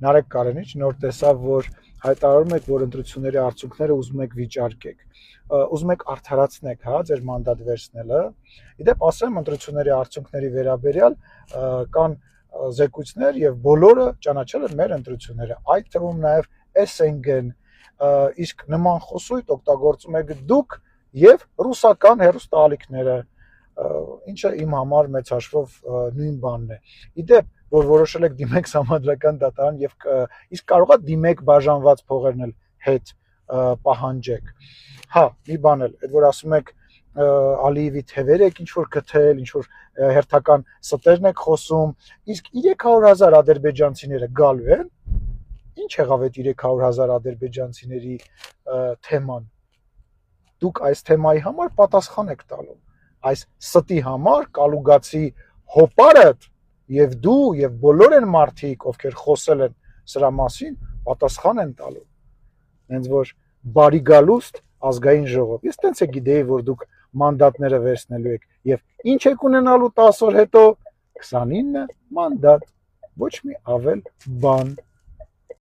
Նարեկ Կարենիչ նոր տեսավ, որ հայտարարում եք, որ ընտրությունների արդյունքները ուզում եք վիճարկեք, ուզում եք արդարացնեք, հա, ձեր մանդատ վերցնելը։ Իդեպ ասեմ, ընտրությունների արդյունքների վերաբերյալ կան զեկույցներ եւ բոլորը ճանաչել են մեր ընտրությունները, այդ թվում նաեւ SNG-ն, իսկ նման խոսույթ օգտագործում եք դուք եւ ռուսական հերոստալիքները, ինչը իմ համար մեծ հաշվով նույն բանն է։ Իդեպ, որ որոշել եք դիմեք համադրական դատարան եւ իսկ կարողա դիմեք բաժանված փողերն էլ հետ պահանջեք։ Հա, մի բան էլ, այդ որ ասում եք Ալիևի թևեր եք ինչ որ գտել, ինչ որ հերթական ստերն եք խոսում, իսկ 300,000 ադրբեջանցիները գալու են։ Ինչ եղավ այդ 300,000 ադրբեջանցիների թեման։ Դուք այս թեմայի համար պատասխան եք տալու։ Այս ստի համար կալուգացի հոպարդ եւ դու եւ բոլոր են մարդիկ, ովքեր խոսել են սրա մասին, պատասխան են տալու։ Հենց որ բարի գալուստ ազգային ժողով։ Ես տենց է գիտեի, որ դուք մանդատները վերցնելու եք եւ ինչ եք ունենալու 10 օր հետո 29 մանդատ, ոչ մի ավել բան։